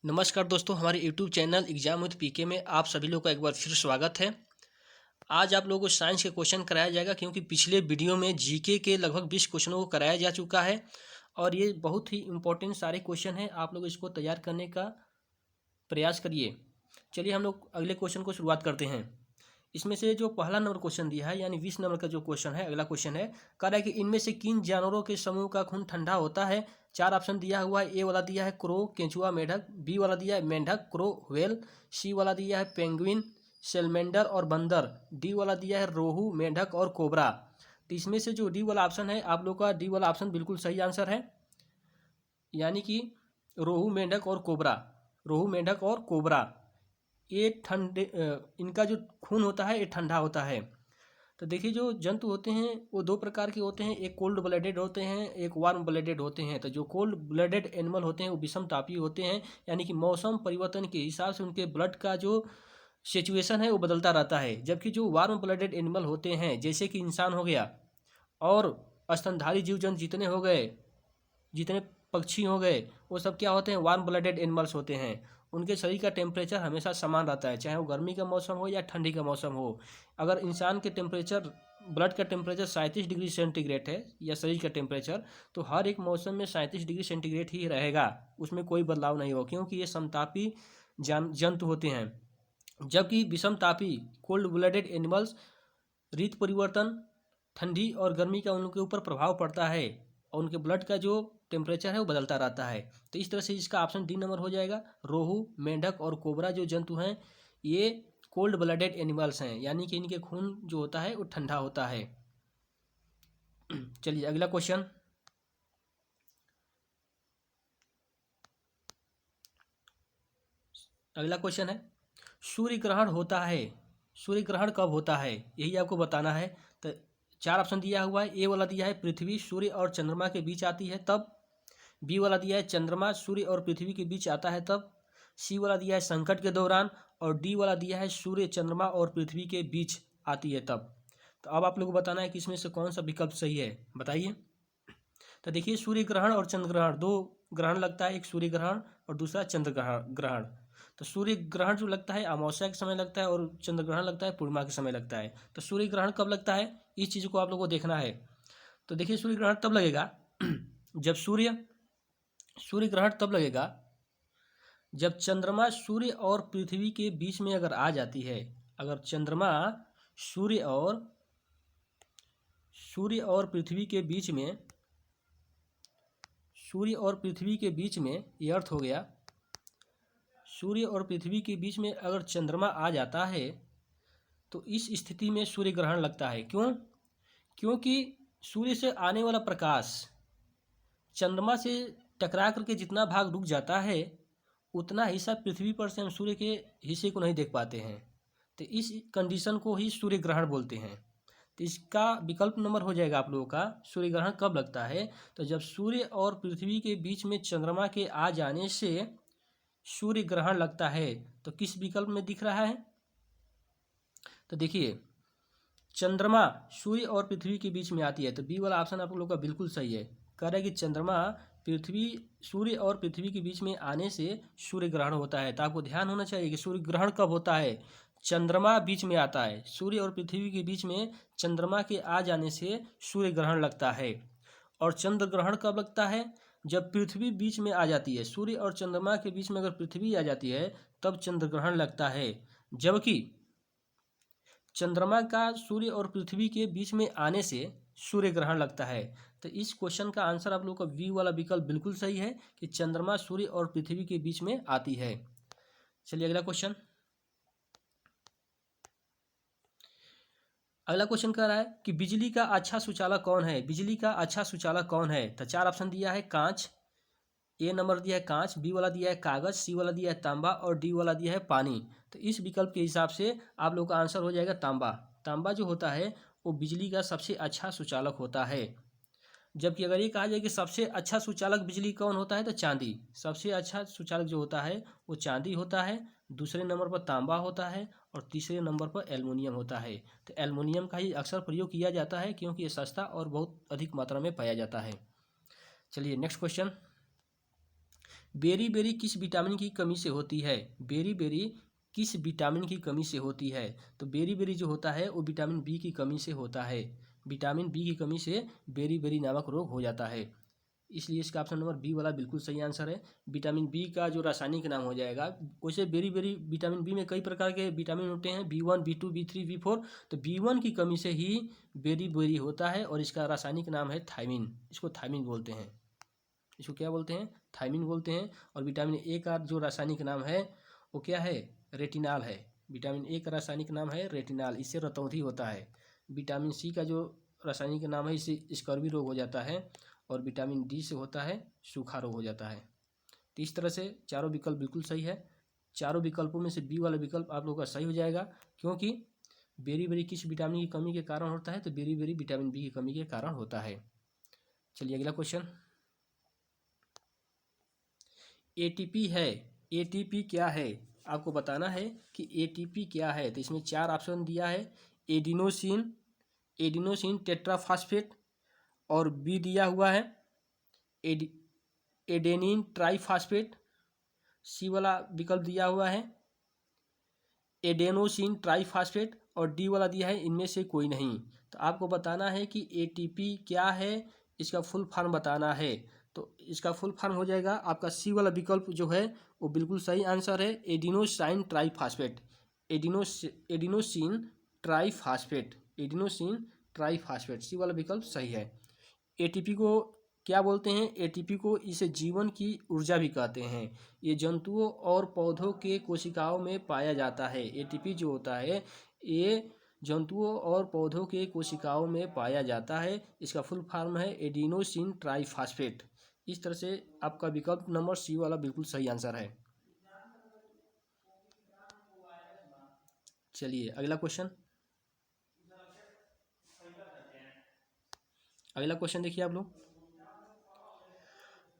नमस्कार दोस्तों, हमारे यूट्यूब चैनल एग्जाम विद पीके में आप सभी लोग का एक बार फिर स्वागत है। आज आप लोगों को साइंस के क्वेश्चन कराया जाएगा क्योंकि पिछले वीडियो में जीके के लगभग 20 क्वेश्चनों को कराया जा चुका है और ये बहुत ही इम्पोर्टेंट सारे क्वेश्चन हैं। आप लोग इसको तैयार करने का प्रयास करिए। चलिए हम लोग अगले क्वेश्चन को शुरुआत करते हैं। इसमें से जो पहला नंबर क्वेश्चन दिया है यानी 20 नंबर का जो क्वेश्चन है, अगला क्वेश्चन है, कह रहा है कि इनमें से किन जानवरों के समूह का खून ठंडा होता है। 4 ऑप्शन दिया हुआ है। ए वाला दिया है क्रो, केंचुआ, मेढक। बी वाला दिया है मेंढक, क्रो, व्हेल। सी वाला दिया है पेंगुइन, सेलमेंडर और बंदर। डी वाला दिया है रोहू, मेंढक और कोबरा। तो इसमें से जो डी वाला ऑप्शन है, आप लोग का डी वाला ऑप्शन बिल्कुल सही आंसर है, यानी कि रोहू, मेंढक और कोबरा। रोहू, मेंढक और कोबरा ये ठंडे इनका जो खून होता है ये ठंडा होता है। तो देखिए, जो जंतु होते हैं वो दो प्रकार के होते हैं, एक कोल्ड ब्लडेड होते हैं, एक वार्म ब्लडेड होते हैं। तो जो कोल्ड ब्लडेड एनिमल होते हैं वो विषम तापी होते हैं, यानी कि मौसम परिवर्तन के हिसाब से उनके ब्लड का जो सिचुएशन है वो बदलता रहता है। जबकि जो वार्म ब्लडेड एनिमल होते हैं, जैसे कि इंसान हो गया और स्तनधारी जीव जंतु जितने हो गए, जितने पक्षी हो गए, वो सब क्या होते हैं, वार्म ब्लडेड एनिमल्स होते हैं। उनके शरीर का टेम्परेचर हमेशा समान रहता है, चाहे वो गर्मी का मौसम हो या ठंडी का मौसम हो। अगर इंसान के टेम्परेचर, ब्लड का टेम्परेचर 37 डिग्री सेंटीग्रेड है या शरीर का टेम्परेचर, तो हर एक मौसम में 37 डिग्री सेंटीग्रेड ही रहेगा, उसमें कोई बदलाव नहीं होगा, क्योंकि ये समतापी जंतु होते हैं। जबकि विषमतापी कोल्ड ब्लडेड एनिमल्स, ऋतु परिवर्तन, ठंडी और गर्मी का उनके ऊपर प्रभाव पड़ता है और उनके ब्लड का जो टेम्परेचर है वो बदलता रहता है। तो इस तरह से इसका ऑप्शन डी नंबर हो जाएगा। रोहू, मेंढक और कोबरा जो जंतु हैं ये कोल्ड ब्लडेड एनिमल्स हैं, यानी कि इनके खून जो होता है वो ठंडा होता है। चलिए अगला क्वेश्चन। अगला क्वेश्चन है, सूर्य ग्रहण होता है, सूर्य ग्रहण कब होता है, यही आपको बताना है। तो 4 ऑप्शन दिया हुआ है। ए वाला दिया है पृथ्वी सूर्य और चंद्रमा के बीच आती है तब। बी वाला दिया है चंद्रमा सूर्य और पृथ्वी के बीच आता है तब। सी वाला दिया है संकट के दौरान। और डी वाला दिया है सूर्य, चंद्रमा और पृथ्वी के बीच आती है तब। तो अब आप लोगों को बताना है कि इसमें से कौन सा विकल्प सही है, बताइए। तो देखिए, सूर्य ग्रहण और चंद्र ग्रहण, दो ग्रहण लगता है, एक सूर्य ग्रहण और दूसरा चंद्र ग्रहण। तो सूर्य ग्रहण जो लगता है अमावस्या के समय लगता है और चंद्र ग्रहण लगता है पूर्णिमा के समय लगता है। तो सूर्य ग्रहण कब लगता है, इस चीज़ को आप लोगों को देखना है। तो देखिए, सूर्य ग्रहण तब लगेगा जब सूर्य ग्रहण तब लगेगा जब चंद्रमा सूर्य और पृथ्वी के बीच में अगर आ जाती है। अगर चंद्रमा सूर्य और पृथ्वी के बीच में, सूर्य और पृथ्वी के बीच में ये अर्थ हो गया, सूर्य और पृथ्वी के बीच में अगर चंद्रमा आ जाता है तो इस स्थिति में सूर्य ग्रहण लगता है। क्यों? क्योंकि सूर्य से आने वाला प्रकाश चंद्रमा से टकरा करके जितना भाग रुक जाता है उतना हिस्सा पृथ्वी पर से हम सूर्य के हिस्से को नहीं देख पाते हैं। तो इस कंडीशन को ही सूर्य ग्रहण बोलते हैं। तो इसका विकल्प नंबर हो जाएगा आप लोगों का, सूर्य ग्रहण कब लगता है, तो जब सूर्य और पृथ्वी के बीच में चंद्रमा के आ जाने से सूर्य ग्रहण लगता है। तो किस विकल्प में दिख रहा है, तो देखिए, चंद्रमा सूर्य और पृथ्वी के बीच में आती है, तो बी वाला ऑप्शन आप लोगों का बिल्कुल सही है। कह रहा है कि चंद्रमा सूर्य और पृथ्वी के बीच में आने से सूर्य ग्रहण होता है। तो आपको ध्यान होना चाहिए कि सूर्य ग्रहण कब होता है, चंद्रमा बीच में आता है, सूर्य और पृथ्वी के बीच में चंद्रमा के आ जाने से सूर्य ग्रहण लगता है। और चंद्र ग्रहण कब लगता है, जब पृथ्वी बीच में आ जाती है, सूर्य और चंद्रमा के बीच में अगर पृथ्वी आ जाती है तब चंद्र ग्रहण लगता है। जबकि चंद्रमा का सूर्य और पृथ्वी के बीच में आने से सूर्य ग्रहण लगता है। तो इस क्वेश्चन का आंसर आप लोगों का बी वाला विकल्प बिल्कुल सही है कि चंद्रमा सूर्य और पृथ्वी के बीच में आती है। चलिए अगला क्वेश्चन। अगला क्वेश्चन कह रहा है कि बिजली का अच्छा सुचालक कौन है, बिजली का अच्छा सुचालक कौन है। तो 4 ऑप्शन दिया है। कांच, ए नंबर दिया है कांच, बी वाला दिया है कागज, सी वाला दिया है तांबा और डी वाला दिया है पानी। तो इस विकल्प के हिसाब से आप लोग का आंसर हो जाएगा तांबा। तांबा जो होता है वो बिजली का सबसे अच्छा सुचालक होता है। जबकि अगर ये कहा जाए कि सबसे अच्छा सुचालक बिजली कौन होता है, तो चांदी। सबसे अच्छा सुचालक जो होता है वो चांदी होता है, दूसरे नंबर पर तांबा होता है और तीसरे नंबर पर एल्युमिनियम होता है। तो एल्युमिनियम का ही अक्सर प्रयोग किया जाता है क्योंकि ये सस्ता और बहुत अधिक मात्रा में पाया जाता है। चलिए नेक्स्ट क्वेश्चन। बेरी बेरी किस विटामिन की कमी से होती है? बेरी बेरी किस विटामिन की कमी से होती है? तो बेरी बेरी जो होता है वो विटामिन बी की कमी से होता है। विटामिन बी की कमी से बेरी बेरी नामक रोग हो जाता है। इसलिए इसका ऑप्शन नंबर बी वाला बिल्कुल सही आंसर है। विटामिन बी का जो रासायनिक नाम हो जाएगा, वैसे बेरी बेरी विटामिन बी में कई प्रकार के विटामिन होते हैं, B1 B2 B3 B4। तो B1 की कमी से ही बेरी बेरी होता है और इसका रासायनिक नाम है थायमिन। इसको थायमिन बोलते हैं। इसको क्या बोलते हैं? थायमिन बोलते हैं। और विटामिन ए का जो रासायनिक नाम है वो क्या है? रेटिनाल है। विटामिन ए का रासायनिक नाम है रेटिनाल, इससे रतौंधी होता है। विटामिन सी का जो रासायनिक नाम है, इससे स्कर्वी रोग हो जाता है। और विटामिन डी से होता है सूखा रोग हो जाता है। तो इस तरह से चारों विकल्प बिल्कुल सही है। चारों विकल्पों में से बी वाला विकल्प आप लोगों का सही हो जाएगा, क्योंकि बेरी बेरी किस विटामिन की कमी के कारण होता है? तो बेरी बेरी विटामिन बी की कमी के कारण होता है। चलिए अगला क्वेश्चन। एटीपी है। एटीपी क्या है? आपको बताना है कि एटीपी क्या है। तो इसमें चार ऑप्शन दिया है। एडिनोसिन, एडिनोसिन टेट्राफास्फेट, और बी दिया हुआ है एडेनिन ट्राइफास्फेट, सी वाला विकल्प दिया हुआ है एडेनोसिन ट्राइफास्फेट, और डी वाला दिया है इनमें से कोई नहीं। तो आपको बताना है कि एटीपी क्या है, इसका फुल फॉर्म बताना है। तो इसका फुल फॉर्म हो जाएगा आपका सी वाला विकल्प जो है वो बिल्कुल सही आंसर है, adenosine triphosphate. Adenosine triphosphate, adenosine triphosphate, C वाला विकल्प सही है। एटीपी को क्या बोलते हैं? एटीपी को इसे जीवन की ऊर्जा भी कहते हैं। ये जंतुओं और पौधों के कोशिकाओं में पाया जाता है। एटीपी जो होता है ये जंतुओं और पौधों के कोशिकाओं में पाया जाता है। इसका फुल फॉर्म है एडिनोसिन ट्राइफास्फेट। इस तरह से आपका विकल्प नंबर सी वाला बिल्कुल सही आंसर है। चलिए अगला क्वेश्चन। अगला क्वेश्चन देखिए आप लोग।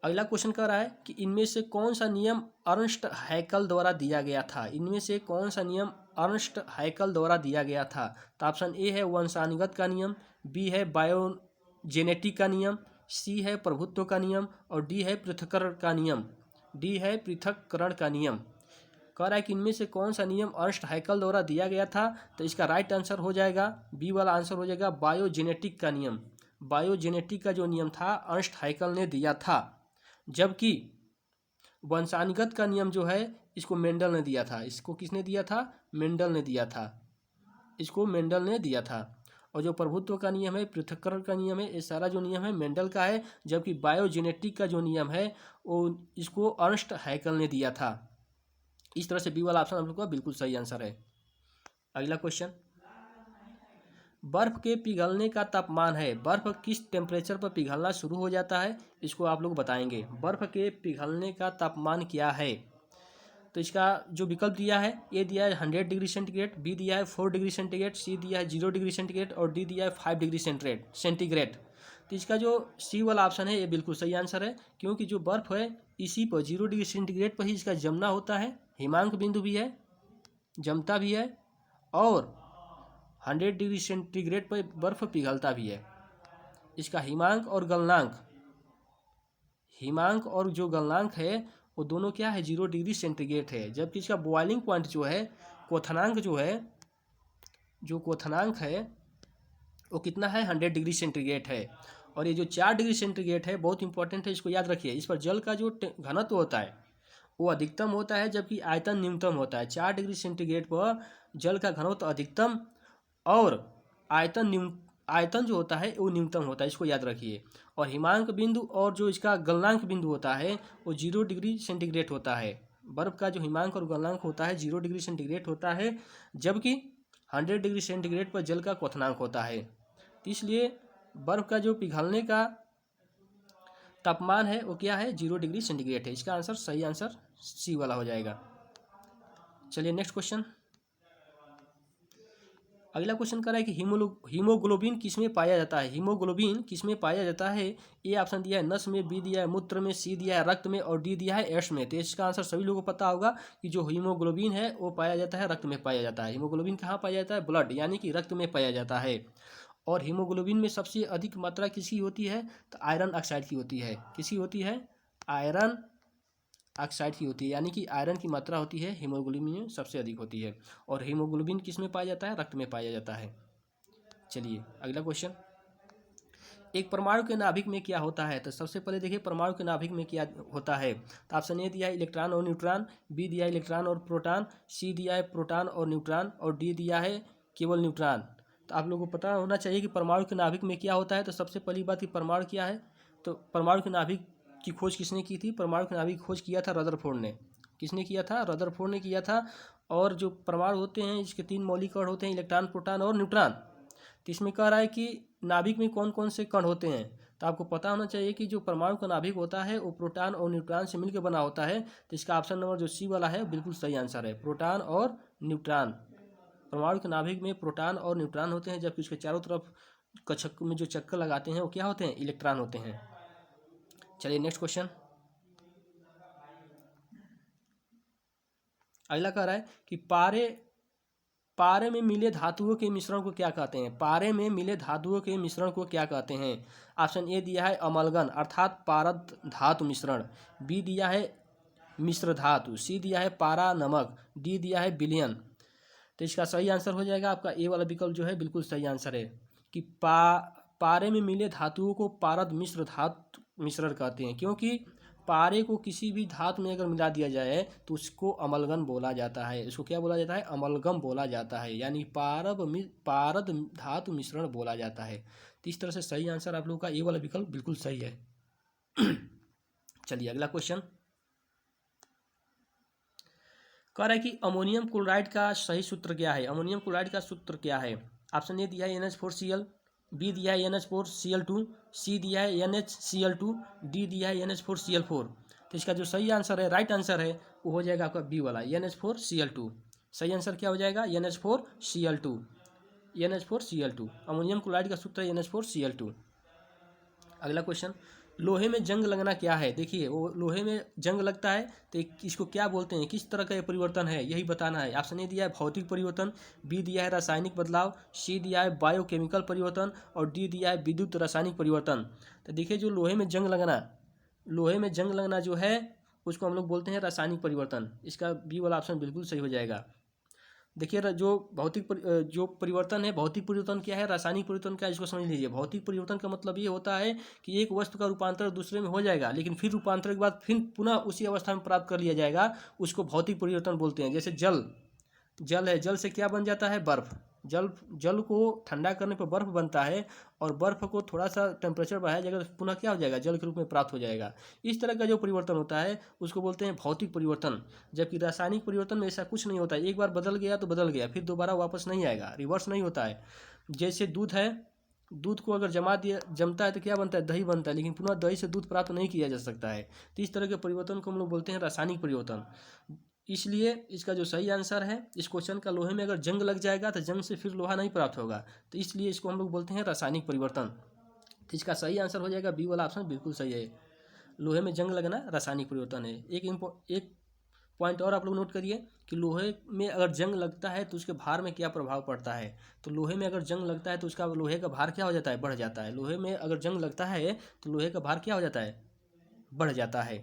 अगला क्वेश्चन कह रहा है कि इनमें से कौन सा नियम अर्नस्ट हैकल द्वारा दिया गया था? इनमें से कौन सा नियम अर्नस्ट हैकल द्वारा दिया गया था? तो ऑप्शन ए है वंशानुगत का नियम, बी है बायोजेनेटिक का नियम, सी है प्रभुत्व का नियम, और डी है पृथक्करण का नियम। डी है पृथक्करण का नियम। कह रहा है कि इनमें से कौन सा नियम अर्नस्ट हैकल द्वारा दिया गया था? तो इसका राइट आंसर हो जाएगा बी वाला आंसर हो जाएगा बायोजेनेटिक का नियम। बायोजेनेटिक का जो नियम था अर्नस्ट हैकल ने दिया था, जबकि वंशानुगत का नियम जो है इसको मेंडल ने दिया था। इसको किसने दिया था? मेंडल ने दिया था। इसको मेंडल ने दिया था। और जो प्रभुत्व का नियम है, पृथक्करण का नियम है, ये सारा जो नियम है मेंडल का है। जबकि बायोजेनेटिक का जो नियम है वो इसको अर्नस्ट हैकल ने दिया था। इस तरह से बी वाला ऑप्शन हम लोग का बिल्कुल सही आंसर है। अगला क्वेश्चन। बर्फ के पिघलने का तापमान है। बर्फ किस टेम्परेचर पर पिघलना शुरू हो जाता है? इसको आप लोग बताएंगे। बर्फ के पिघलने का तापमान क्या है? तो इसका जो विकल्प दिया है, ए दिया है 100 डिग्री सेंटीग्रेड, बी दिया है 4 डिग्री सेंटीग्रेड, सी दिया है 0 डिग्री सेंटीग्रेड, और डी दिया है 5 डिग्री सेंटीग्रेड। तो इसका जो सी वाला ऑप्शन है ये बिल्कुल सही आंसर है, क्योंकि जो बर्फ है इसी पर 0 डिग्री सेंटीग्रेड पर ही इसका जमना होता है। हिमांक बिंदु भी है, जमता भी है, और 100 डिग्री सेंटीग्रेड पर बर्फ पिघलता भी है। इसका हिमांक और गलनांक, हिमांक और जो गलनांक है वो दोनों क्या है? 0 डिग्री सेंटीग्रेड है। जबकि इसका बॉइलिंग पॉइंट जो है, क्वथनांक जो है, जो क्वथनांक है वो कितना है? 100 डिग्री सेंटीग्रेड है। और ये जो 4 डिग्री सेंटीग्रेड है बहुत इंपॉर्टेंट है, इसको याद रखिए। इस पर जल का जो घनत्व होता है वो अधिकतम होता है, जबकि आयतन न्यूनतम होता है। 4 डिग्री सेंटीग्रेड पर जल का घनत्व अधिकतम और आयतन जो होता है वो न्यूनतम होता है, इसको याद रखिए। और हिमांक बिंदु और जो इसका गलनांक बिंदु होता है वो 0 डिग्री सेंटीग्रेड होता है। बर्फ का जो हिमांक और गलनांक होता है 0 डिग्री सेंटीग्रेड होता है, जबकि 100 डिग्री सेंटीग्रेड पर जल का क्वथनांक होता है। तो इसलिए बर्फ का जो पिघलने का तापमान है वो क्या है? 0 डिग्री सेंटीग्रेड है। इसका आंसर सही आंसर सी वाला हो जाएगा। चलिए नेक्स्ट क्वेश्चन। अगला क्वेश्चन कर रहा है कि हीमोग्लोबिन किसमें पाया जाता है? हीमोग्लोबिन किसमें पाया जाता है? ए ऑप्शन दिया है नस में, बी दिया है मूत्र में, सी दिया है रक्त में, और डी दिया है एड्स में। तो इसका आंसर सभी लोगों को पता होगा कि जो हीमोग्लोबिन है वो पाया जाता है रक्त में पाया जाता है। हीमोग्लोबिन कहाँ पाया जाता है? ब्लड यानी कि रक्त में पाया जाता है। और हीमोग्लोबिन में सबसे अधिक मात्रा किसकी होती है? तो आयरन ऑक्साइड की होती है। किसकी होती है? आयरन ऑक्साइड की होती है, यानी कि आयरन की मात्रा होती है हीमोग्लोबिन में सबसे अधिक होती है। और हीमोग्लोबिन किस में पाया जाता है? रक्त में पाया जाता है। चलिए अगला क्वेश्चन, एक परमाणु के नाभिक में क्या होता है? तो सबसे पहले देखिए परमाणु के नाभिक में क्या होता है। तो ऑप्शन ए दिया है इलेक्ट्रॉन और न्यूट्रॉन, बी दिया है इलेक्ट्रॉन और प्रोटॉन, सी दिया है प्रोटॉन और न्यूट्रॉन, और डी दिया है केवल न्यूट्रॉन। तो आप लोगों को पता होना चाहिए कि परमाणु के नाभिक में क्या होता है। तो सबसे पहली बात कि परमाणु क्या है। तो परमाणु के नाभिक की खोज किसने की थी? परमाणु के नाभिक की खोज किया था रदरफोर्ड ने। किसने किया था? रदरफोर्ड ने किया था। और जो परमाणु होते हैं इसके 3 मौलिक कण होते हैं, इलेक्ट्रॉन, प्रोटॉन और न्यूट्रॉन। तो इसमें कह रहा है कि नाभिक में कौन कौन से कण होते हैं। तो आपको पता होना चाहिए कि जो परमाणु का नाभिक होता है वो प्रोटॉन और न्यूट्रॉन से मिलकर बना होता है। तो इसका ऑप्शन नंबर जो सी वाला है बिल्कुल सही आंसर है, प्रोटॉन और न्यूट्रॉन। परमाणु के नाभिक में प्रोटॉन और न्यूट्रॉन होते हैं, जबकि उसके चारों तरफ कक्षक में जो चक्कर लगाते हैं वो क्या होते हैं? इलेक्ट्रॉन होते हैं। चलिए नेक्स्ट क्वेश्चन, अगला कह रहा है कि पारे में मिले धातुओं के मिश्रण को क्या कहते हैं? पारे में मिले धातुओं के मिश्रण को क्या कहते हैं? ऑप्शन ए दिया है अमलगन अर्थात पारद धातु मिश्रण, बी दिया है मिश्र धातु, सी दिया है पारा नमक, डी दिया है विलयन। तो इसका सही आंसर हो जाएगा आपका ए वाला विकल्प जो है बिल्कुल सही आंसर है कि पारे में मिले धातुओं को पारद मिश्र धातु मिश्रण कहते हैं, क्योंकि पारे को किसी भी धातु में अगर मिला दिया जाए तो उसको अमलगन बोला जाता है। इसको क्या बोला जाता है? अमलगम बोला जाता है, यानी पारद धातु मिश्रण बोला जाता है। तो इस तरह से सही आंसर आप लोगों का ये वाला विकल्प बिल्कुल सही है। चलिए अगला क्वेश्चन, कह रहा है कि अमोनियम क्लोराइड का सही सूत्र क्या है? अमोनियम क्लोराइड का सूत्र क्या है? ऑप्शन ए दिया है NH4Cl, बी दिया है NH4Cl2, सी दिया है NHCl2, डी दिया है NH4Cl4। तो इसका जो सही आंसर है, राइट आंसर है, वो हो जाएगा आपका बी वाला NH4Cl2। सही आंसर क्या हो जाएगा? NH4Cl2। NH4Cl2 अमोनियम क्लोराइड का सूत्र है NH4Cl2। अगला क्वेश्चन, लोहे में जंग लगना क्या है? देखिए वो लोहे में जंग लगता है तो इसको क्या बोलते हैं, किस तरह का ये परिवर्तन है, यही बताना है। ऑप्शन ए दिया है भौतिक परिवर्तन, बी दिया है रासायनिक बदलाव, सी दिया है बायोकेमिकल परिवर्तन, और डी दिया है विद्युत रासायनिक परिवर्तन। तो देखिए जो लोहे में जंग लगना जो है उसको हम लोग बोलते हैं रासायनिक परिवर्तन। इसका बी वाला ऑप्शन बिल्कुल सही हो जाएगा। देखिए जो परिवर्तन है, भौतिक परिवर्तन क्या है, रासायनिक परिवर्तन क्या है, इसको समझ लीजिए। भौतिक परिवर्तन का मतलब ये होता है कि एक वस्तु का रूपांतर दूसरे में हो जाएगा, लेकिन फिर रूपांतर के बाद फिर पुनः उसी अवस्था में प्राप्त कर लिया जाएगा, उसको भौतिक परिवर्तन बोलते हैं। जैसे जल है, जल से क्या बन जाता है? बर्फ। जल को ठंडा करने पर बर्फ बनता है, और बर्फ को थोड़ा सा टेम्परेचर बढ़ाया जाएगा तो पुनः क्या हो जाएगा? जल के रूप में प्राप्त हो जाएगा। इस तरह का जो परिवर्तन होता है उसको बोलते हैं भौतिक परिवर्तन। जबकि रासायनिक परिवर्तन में ऐसा कुछ नहीं होता है, एक बार बदल गया तो बदल गया, फिर दोबारा वापस नहीं आएगा, रिवर्स नहीं होता है। जैसे दूध है, दूध को अगर जमता है तो क्या बनता है? दही बनता है, लेकिन पुनः दही से दूध प्राप्त नहीं किया जा सकता है। तो इस तरह के परिवर्तन को हम लोग बोलते हैं रासायनिक परिवर्तन। इसलिए इसका जो सही आंसर है इस क्वेश्चन का, लोहे में अगर जंग लग जाएगा तो जंग से फिर लोहा नहीं प्राप्त होगा, तो इसलिए इसको हम लोग बोलते हैं रासायनिक परिवर्तन। तो इसका सही आंसर हो जाएगा बी वाला ऑप्शन बिल्कुल सही है। लोहे में जंग लगना रासायनिक परिवर्तन है। एक पॉइंट और आप लोग नोट करिए कि लोहे में अगर जंग लगता है तो उसके भार में क्या प्रभाव पड़ता है। तो लोहे में अगर जंग लगता है तो उसका लोहे का भार क्या हो जाता है? बढ़ जाता है। लोहे में अगर जंग लगता है तो लोहे का भार क्या हो जाता है? बढ़ जाता है।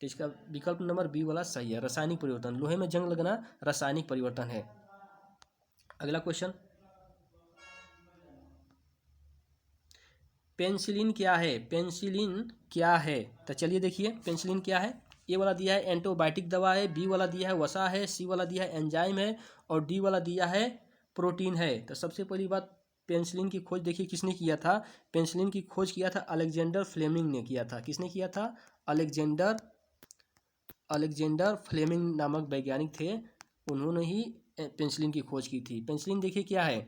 तो इसका विकल्प नंबर बी वाला सही है, रासायनिक परिवर्तन। लोहे में जंग लगना रासायनिक परिवर्तन है। अगला क्वेश्चन, पेनिसिलिन क्या है? पेनिसिलिन क्या है? तो चलिए देखिए पेनिसिलिन क्या है। ए वाला दिया है एंटीबायोटिक दवा है, बी वाला दिया है वसा है, सी वाला दिया है एंजाइम है, और डी वाला दिया है प्रोटीन है। तो सबसे पहली बात, पेनिसिलिन की खोज देखिए किसने किया था। पेनिसिलिन की खोज किया था अलेक्जेंडर फ्लेमिंग ने किया था। किसने किया था? अलेक्जेंडर फ्लेमिंग नामक वैज्ञानिक थे, उन्होंने ही पेनिसिलिन की खोज की थी। पेनिसिलिन देखिए क्या है,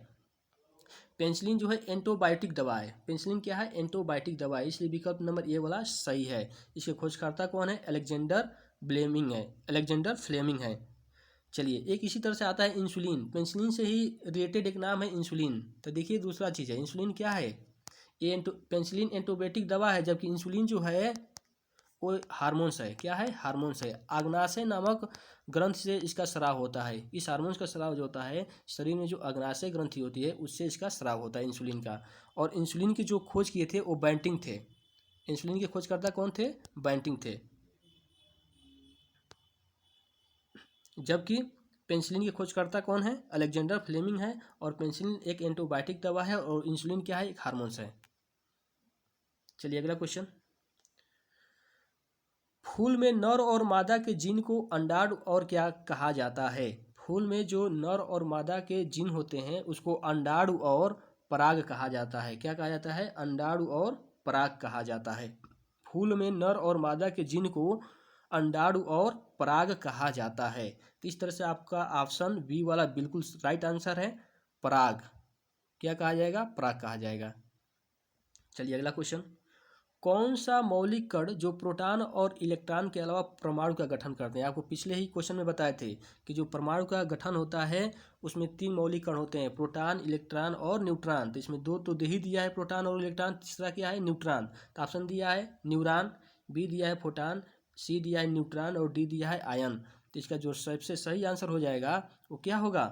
पेनिसिलिन जो है एंटीबायोटिक दवा है। पेनिसिलिन क्या है? एंटीबायोटिक दवा है, इसलिए विकल्प नंबर ए वाला सही है। इसके खोजकर्ता कौन है? अलेक्जेंडर फ्लेमिंग है। चलिए एक इसी तरह से आता है इंसुलिन। पेनिसिलिन से ही रिलेटेड एक नाम है इंसुलिन। तो देखिए दूसरा चीज़ है, इंसुलिन क्या है? पेनिसिलिन एंटीबायोटिक दवा है, जबकि इंसुलिन जो है वो हार्मोन्स है। क्या है? हार्मोन्स है। अग्नाशय नामक ग्रंथ से इसका स्राव होता है। इस हार्मोन्स का स्राव जो होता है शरीर में, जो अग्नाशय ग्रंथि होती है उससे इसका स्राव होता है इंसुलिन का। और इंसुलिन की जो खोज किए थे वो बैंटिंग थे। इंसुलिन के खोजकर्ता कौन थे? बैंटिंग थे। जबकि पेनिसिलिन की खोजकर्ता कौन है? अलेक्जेंडर फ्लेमिंग है। और पेनिसिलिन एक एंटीबायोटिक दवा है और इंसुलिन क्या है? एक हार्मोन्स है। चलिए अगला क्वेश्चन। फूल में नर और मादा के जीन को अंडाणु और क्या कहा जाता है? फूल में जो नर और मादा के जीन होते हैं उसको अंडाणु और पराग कहा जाता है। क्या कहा जाता है? अंडाणु और पराग कहा जाता है। फूल में नर और मादा के जीन को अंडाणु और पराग कहा जाता है। तो इस तरह से आपका ऑप्शन बी वाला बिल्कुल राइट आंसर है, पराग। क्या कहा जाएगा? पराग कहा जाएगा। चलिए अगला क्वेश्चन। कौन सा मौलिक कण जो प्रोटॉन और इलेक्ट्रॉन के अलावा परमाणु का गठन करते हैं? आपको पिछले ही क्वेश्चन में बताए थे कि जो परमाणु का गठन होता है उसमें 3 मौलिक कण होते हैं, प्रोटॉन, इलेक्ट्रॉन और न्यूट्रॉन। तो इसमें 2 तो दे ही दिया है, प्रोटॉन और इलेक्ट्रॉन। तीसरा क्या है? न्यूट्रॉन। तो ऑप्शन दिया है न्यूरॉन, बी दिया है फोटॉन, सी दिया है न्यूट्रॉन और डी दिया है आयन। तो इसका जो सबसे सही आंसर हो जाएगा वो क्या होगा?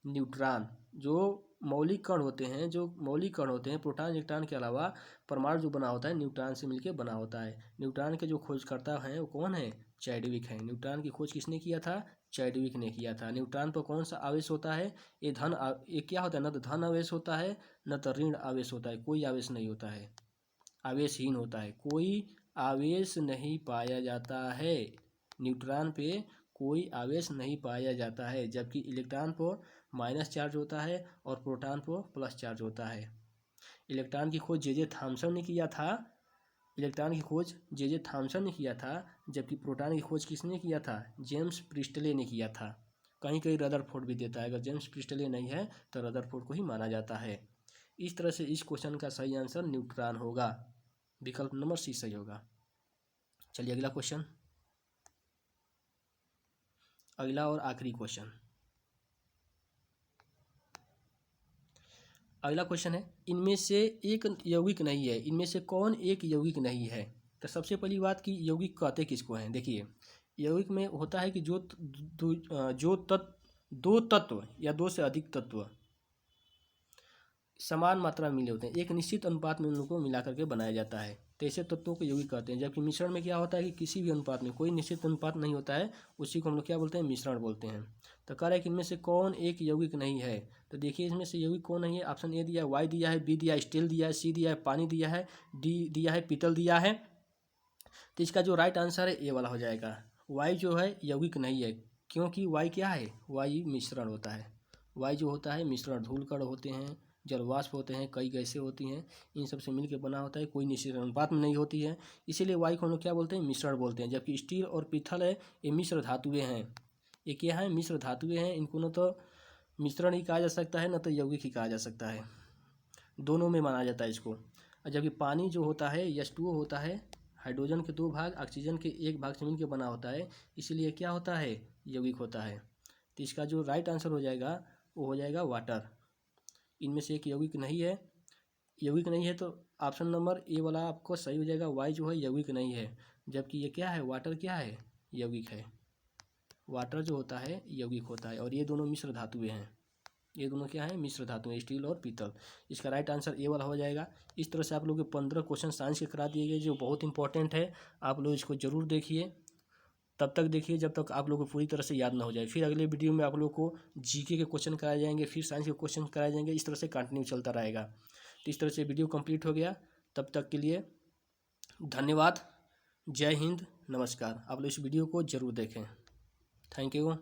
न्यूट्रॉन। जो मौलिक कण होते हैं प्रोटॉन इलेक्ट्रॉन के अलावा परमाणु जो बना होता है न्यूट्रॉन से मिलकर बना होता है। न्यूट्रॉन के जो खोजकर्ता हैं वो कौन है? चैडविक है। न्यूट्रॉन की खोज किसने किया था? चैडविक ने किया था। न्यूट्रॉन पर कौन सा आवेश होता है? ये क्या होता है? न तो धन आवेश होता है न तो ऋण आवेश होता है, कोई आवेश नहीं होता है, आवेशहीन होता है, कोई आवेश नहीं पाया जाता है। न्यूट्रॉन पे कोई आवेश नहीं पाया जाता है, जबकि इलेक्ट्रॉन पर माइनस चार्ज होता है और प्रोटॉन पर प्लस चार्ज होता है। इलेक्ट्रॉन की खोज जे थॉमसन ने किया था। जबकि प्रोटॉन की खोज किसने किया था? जेम्स प्रिस्टले ने किया था। कहीं कहीं रदरफोर्ड भी देता है, अगर जेम्स प्रिस्टले नहीं है तो रदरफोर्ड को ही माना जाता है। इस तरह से इस क्वेश्चन का सही आंसर न्यूट्रॉन होगा, विकल्प नंबर सी सही होगा। चलिए अगला क्वेश्चन, अगला और आखिरी क्वेश्चन। अगला क्वेश्चन है, इनमें से एक यौगिक नहीं है, इनमें से कौन एक यौगिक नहीं है? तो सबसे पहली बात कि यौगिक कहते किसको हैं? देखिए, यौगिक में होता है कि दो तत्व या दो से अधिक तत्व समान मात्रा में मिले होते हैं, एक निश्चित अनुपात में उन लोगों को मिला करके बनाया जाता है, तो ऐसे तत्वों को यौगिक कहते हैं। जबकि मिश्रण में क्या होता है कि किसी भी अनुपात में, कोई निश्चित अनुपात नहीं होता है, उसी को हम लोग क्या बोलते हैं? मिश्रण बोलते हैं। तो कह रहा है कि इनमें से कौन एक यौगिक नहीं है? तो देखिए इसमें से यौगिक कौन नहीं है? ऑप्शन ए दिया है वाई दिया है, बी दिया है स्टील दिया है, सी दिया है पानी दिया है, डी दिया है पीतल दिया है। तो इसका जो राइट आंसर है ए वाला हो जाएगा। वाई जो है यौगिक नहीं है, क्योंकि वाई क्या है? वाई मिश्रण होता है। वाई जो होता है मिश्रण, धूल कण होते हैं, जलवाष्प होते हैं, कई गैसें होती हैं, इन सब से मिलकर बना होता है, कोई निश्चित अनुपात में नहीं होती है, इसीलिए वाई को हम लोग क्या बोलते हैं? मिश्रण बोलते हैं। जबकि स्टील और पीतल है ये मिश्र धातुएं हैं। ये क्या है? मिश्र धातुएं हैं। इनको न तो मिश्रण ही कहा जा सकता है न तो यौगिक ही कहा जा सकता है, दोनों में माना जाता है इसको। और जबकि पानी जो होता है H2O होता है, हाइड्रोजन के 2 भाग ऑक्सीजन के 1 भाग से मिलकर बना होता है, इसीलिए क्या होता है? यौगिक होता है। तो इसका जो राइट आंसर हो जाएगा वो हो जाएगा वाटर। इनमें से एक यौगिक नहीं है तो ऑप्शन नंबर ए वाला आपको सही हो जाएगा। वाई जो है यौगिक नहीं है, जबकि ये क्या है? वाटर क्या है? यौगिक है। वाटर जो होता है यौगिक होता है, और ये दोनों मिश्र धातुएं हैं। ये दोनों क्या है? मिश्र धातुएं, स्टील और पीतल। इसका राइट आंसर ए वाला हो जाएगा। इस तरह से आप लोग के 15 क्वेश्चन साइंस के करा दिए गए, जो बहुत इंपॉर्टेंट है। आप लोग इसको जरूर देखिए, तब तक देखिए जब तक आप लोग को पूरी तरह से याद ना हो जाए। फिर अगले वीडियो में आप लोग को जीके के क्वेश्चन कराए जाएंगे, फिर साइंस के क्वेश्चन कराए जाएंगे, इस तरह से कंटिन्यू चलता रहेगा। तो इस तरह से वीडियो कंप्लीट हो गया। तब तक के लिए धन्यवाद। जय हिंद, नमस्कार। आप लोग इस वीडियो को जरूर देखें। Thank you.